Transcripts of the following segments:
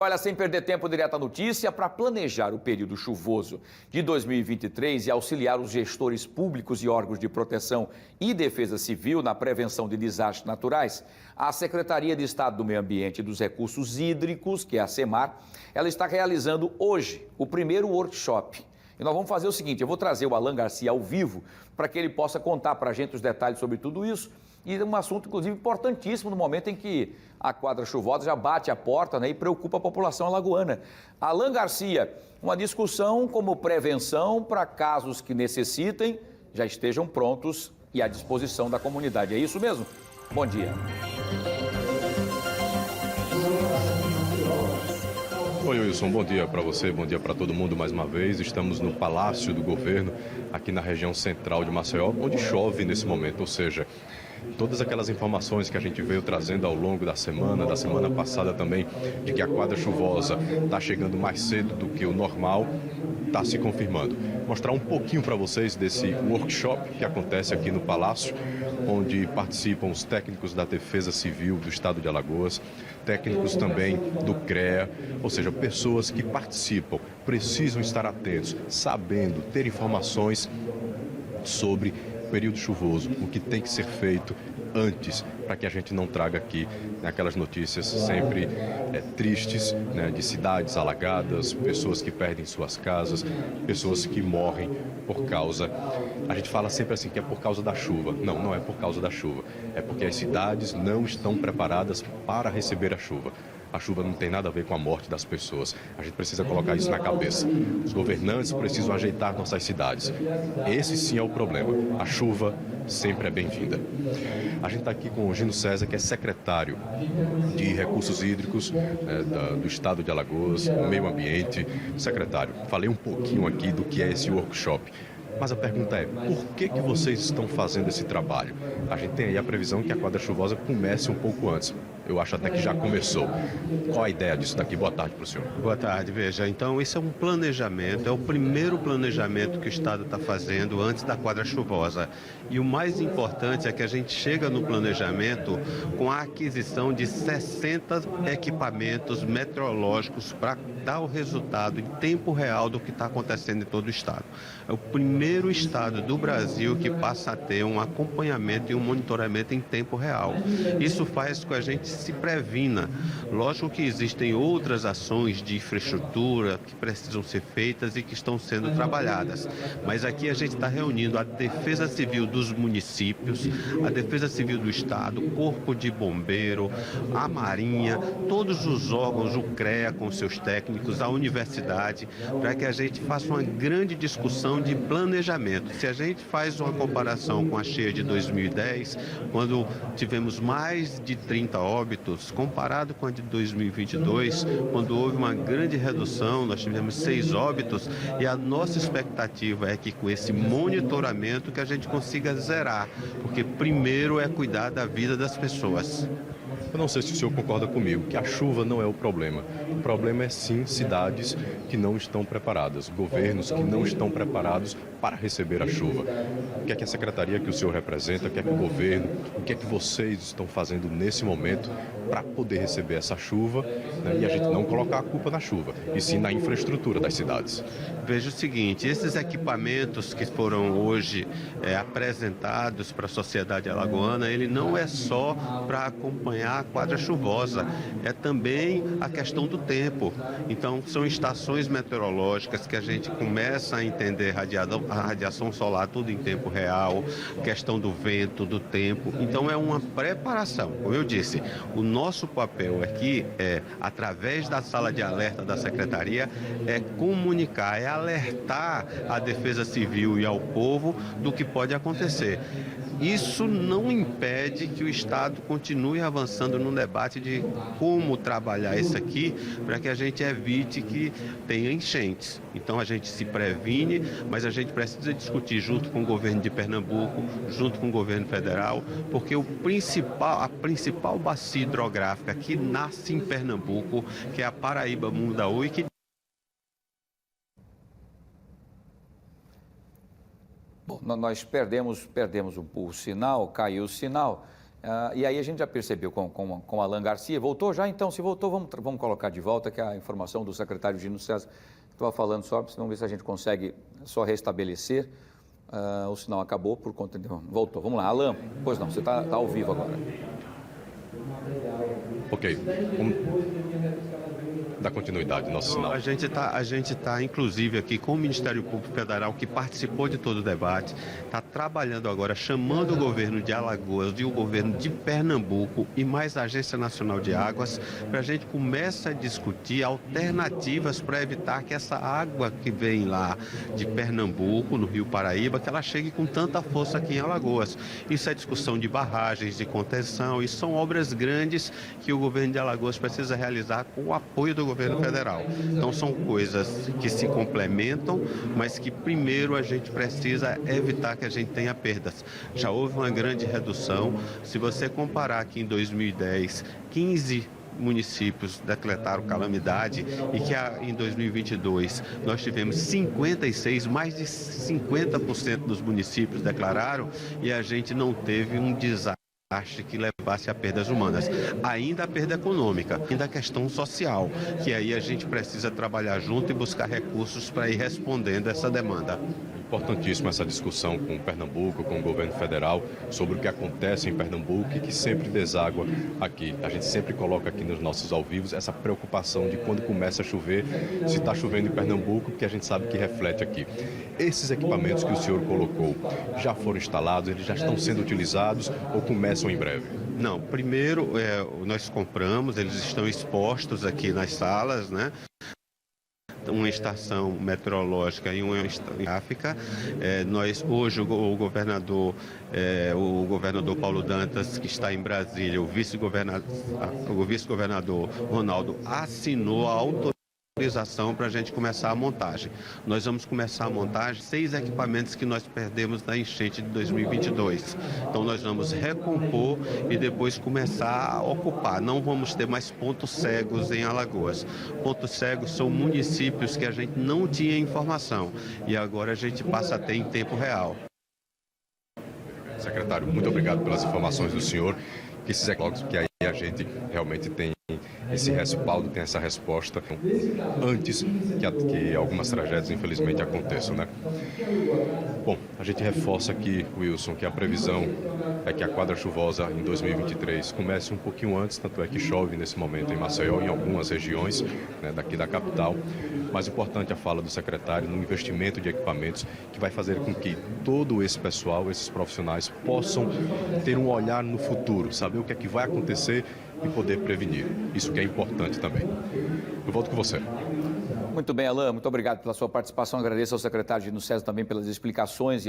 Olha, sem perder tempo, direto à notícia, para planejar o período chuvoso de 2023 e auxiliar os gestores públicos e órgãos de proteção e defesa civil na prevenção de desastres naturais, a Secretaria de Estado do Meio Ambiente e dos Recursos Hídricos, que é a SEMAR, ela está realizando hoje o primeiro workshop. E nós vamos fazer o seguinte, eu vou trazer o Alan Garcia ao vivo para que ele possa contar para a gente os detalhes sobre tudo isso. E é um assunto, inclusive, importantíssimo no momento em que a quadra chuvosa já bate a porta, né, e preocupa a população alagoana. Alan Garcia, uma discussão como prevenção para casos que necessitem, já estejam prontos e à disposição da comunidade. É isso mesmo? Bom dia. Oi, Wilson, bom dia para você, bom dia para todo mundo mais uma vez. Estamos no Palácio do Governo, aqui na região central de Maceió, onde chove nesse momento, ou seja, todas aquelas informações que a gente veio trazendo ao longo da semana passada também, de que a quadra chuvosa está chegando mais cedo do que o normal, está se confirmando. Mostrar um pouquinho para vocês desse workshop que acontece aqui no Palácio, onde participam os técnicos da Defesa Civil do Estado de Alagoas, técnicos também do CREA, ou seja, pessoas que participam, precisam estar atentos, sabendo, ter informações sobre período chuvoso, o que tem que ser feito antes, para que a gente não traga aqui aquelas notícias sempre tristes, né, de cidades alagadas, pessoas que perdem suas casas, pessoas que morrem por causa... A gente fala sempre assim que é por causa da chuva. Não, não é por causa da chuva. É porque as cidades não estão preparadas para receber a chuva. A chuva não tem nada a ver com a morte das pessoas. A gente precisa colocar isso na cabeça. Os governantes precisam ajeitar nossas cidades. Esse sim é o problema. A chuva sempre é bem-vinda. A gente está aqui com o Gino César, que é secretário de Recursos Hídricos do Estado de Alagoas, Meio Ambiente. Secretário, falei um pouquinho aqui do que é esse workshop. Mas a pergunta é, por que vocês estão fazendo esse trabalho? A gente tem aí a previsão que a quadra chuvosa comece um pouco antes. Eu acho até que já começou. Qual a ideia disso daqui? Boa tarde para o senhor. Boa tarde, veja, então esse é um planejamento, é o primeiro planejamento que o Estado está fazendo antes da quadra chuvosa. E o mais importante é que a gente chega no planejamento com a aquisição de 60 equipamentos meteorológicos para dar o resultado em tempo real do que está acontecendo em todo o Estado. É o primeiro Estado do Brasil que passa a ter um acompanhamento e um monitoramento em tempo real. Isso faz com que a gente se previna. Lógico que existem outras ações de infraestrutura que precisam ser feitas e que estão sendo trabalhadas. Mas aqui a gente está reunindo a Defesa Civil dos municípios, a Defesa Civil do Estado, o Corpo de Bombeiro, a Marinha, todos os órgãos, o CREA com seus técnicos, a universidade, para que a gente faça uma grande discussão de planejamento. Se a gente faz uma comparação com a cheia de 2010, quando tivemos mais de 30 óbitos, comparado com a de 2022, quando houve uma grande redução, nós tivemos 6 óbitos, e a nossa expectativa é que com esse monitoramento que a gente consiga zerar, porque primeiro é cuidar da vida das pessoas. Eu não sei se o senhor concorda comigo, que a chuva não é o problema. O problema é sim cidades que não estão preparadas, governos que não estão preparados para receber a chuva. O que é que a secretaria que o senhor representa, o que é que o governo, o que é que vocês estão fazendo nesse momento para poder receber essa chuva, né, e a gente não colocar a culpa na chuva, e sim na infraestrutura das cidades? Veja o seguinte, esses equipamentos que foram hoje apresentados para a sociedade alagoana, ele não é só para acompanhar a quadra chuvosa, é também a questão do tempo. Então, são estações meteorológicas que a gente começa a entender a radiação solar tudo em tempo real, questão do vento, do tempo. Então, é uma preparação. Como eu disse, o nosso papel aqui é, através da sala de alerta da Secretaria, é comunicar, é alertar a Defesa Civil e ao povo do que pode acontecer. Isso não impede que o Estado continue avançando no debate de como trabalhar isso aqui para que a gente evite que tenha enchentes. Então a gente se previne, mas a gente precisa discutir junto com o governo de Pernambuco, junto com o governo federal, porque a principal bacia hidrográfica que nasce em Pernambuco, que é a Paraíba-Mundaú, e que... Bom, nós perdemos o sinal, caiu o sinal. E aí a gente já percebeu com Alan Garcia, voltou já? Então, se voltou, vamos colocar de volta, que a informação do secretário Gino César, estava falando só, vamos ver se a gente consegue só restabelecer, o sinal acabou por conta de... Voltou, vamos lá, Alan, pois não, você está ao vivo agora. Ok, dar continuidade ao nosso sinal. A gente tá, inclusive, aqui com o Ministério Público Federal, que participou de todo o debate, está trabalhando agora, chamando o governo de Alagoas e o governo de Pernambuco e mais a Agência Nacional de Águas, para a gente começar a discutir alternativas para evitar que essa água que vem lá de Pernambuco, no Rio Paraíba, que ela chegue com tanta força aqui em Alagoas. Isso é discussão de barragens, de contenção, isso são obras grandes que o governo de Alagoas precisa realizar com o apoio do governo federal. Então são coisas que se complementam, mas que primeiro a gente precisa evitar que a gente tenha perdas. Já houve uma grande redução. Se você comparar que em 2010, 15 municípios decretaram calamidade e que em 2022 nós tivemos 56, mais de 50% dos municípios declararam e a gente não teve um desastre que levasse a perdas humanas. Ainda a perda econômica, ainda a questão social, que aí a gente precisa trabalhar junto e buscar recursos para ir respondendo essa demanda. Importantíssima essa discussão com Pernambuco, com o governo federal, sobre o que acontece em Pernambuco e que sempre deságua aqui. A gente sempre coloca aqui nos nossos ao vivos essa preocupação de quando começa a chover, se está chovendo em Pernambuco, porque a gente sabe que reflete aqui. Esses equipamentos que o senhor colocou já foram instalados, eles já estão sendo utilizados ou começam em breve? Não, primeiro nós compramos, eles estão expostos aqui nas salas, né? Uma estação meteorológica e uma gráfica. Hoje o governador Paulo Dantas, que está em Brasília, o vice-governador Ronaldo assinou a autorização para a gente começar a montagem. Nós vamos começar a montagem 6 equipamentos que nós perdemos na enchente de 2022. Então nós vamos recompor e depois começar a ocupar. Não vamos ter mais pontos cegos em Alagoas. Pontos cegos são municípios que a gente não tinha informação e agora a gente passa a ter em tempo real. Secretário, muito obrigado pelas informações do senhor. Que esses eclógicos, que aí a gente realmente tem esse respaldo, tem essa resposta antes que algumas tragédias, infelizmente, aconteçam, né? Bom, a gente reforça aqui, Wilson, que a previsão é que a quadra chuvosa em 2023 comece um pouquinho antes, tanto é que chove nesse momento em Maceió, em algumas regiões, né, daqui da capital. Mas importante a fala do secretário no investimento de equipamentos que vai fazer com que todo esse pessoal, esses profissionais, possam ter um olhar no futuro, saber o que é que vai acontecer e poder prevenir. Isso que é importante também. Eu volto com você. Muito bem, Alan, muito obrigado pela sua participação. Agradeço ao secretário Gino César também pelas explicações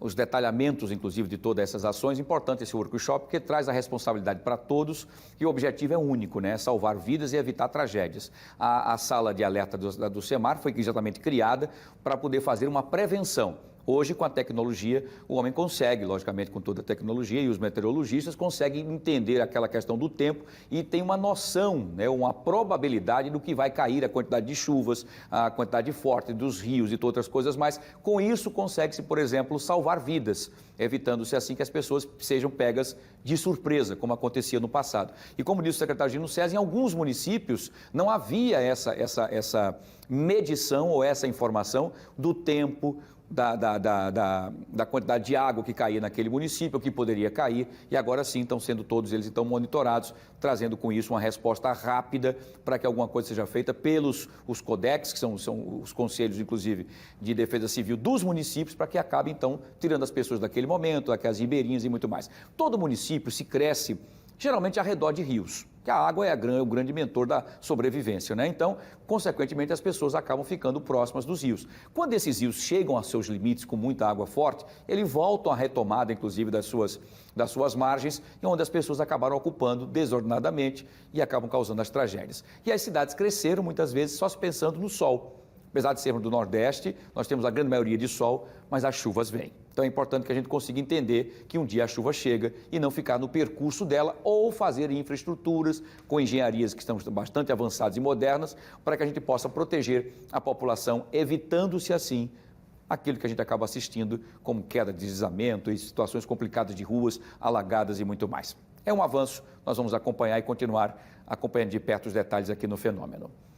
os detalhamentos, inclusive, de todas essas ações. Importante esse workshop, porque traz a responsabilidade para todos e o objetivo é único, né? Salvar vidas e evitar tragédias. A sala de alerta do SEMAR foi exatamente criada para poder fazer uma prevenção. Hoje, com a tecnologia, o homem consegue, logicamente, com toda a tecnologia, e os meteorologistas conseguem entender aquela questão do tempo e tem uma noção, né, uma probabilidade do que vai cair, a quantidade de chuvas, a quantidade forte dos rios e outras coisas mais. Com isso, consegue-se, por exemplo, salvar vidas, evitando-se assim que as pessoas sejam pegas de surpresa, como acontecia no passado. E como disse o secretário Gino César, em alguns municípios não havia essa medição ou essa informação do tempo, da quantidade de água que caía naquele município, o que poderia cair, e agora sim estão sendo todos eles então monitorados, trazendo com isso uma resposta rápida para que alguma coisa seja feita pelos os CODEX, que são os conselhos, inclusive, de defesa civil dos municípios, para que acabe então tirando as pessoas daquele momento, daquelas ribeirinhas e muito mais. Todo município se cresce geralmente ao redor de rios, que a água é o grande mentor da sobrevivência, né? Então, consequentemente, as pessoas acabam ficando próximas dos rios. Quando esses rios chegam aos seus limites com muita água forte, eles voltam à retomada, inclusive, das suas margens, onde as pessoas acabaram ocupando desordenadamente e acabam causando as tragédias. E as cidades cresceram, muitas vezes, só se pensando no sol. Apesar de sermos do Nordeste, nós temos a grande maioria de sol, mas as chuvas vêm. Então é importante que a gente consiga entender que um dia a chuva chega e não ficar no percurso dela ou fazer infraestruturas com engenharias que estão bastante avançadas e modernas para que a gente possa proteger a população, evitando-se assim aquilo que a gente acaba assistindo como queda de deslizamento e situações complicadas de ruas, alagadas e muito mais. É um avanço, nós vamos acompanhar e continuar acompanhando de perto os detalhes aqui no Fenômeno.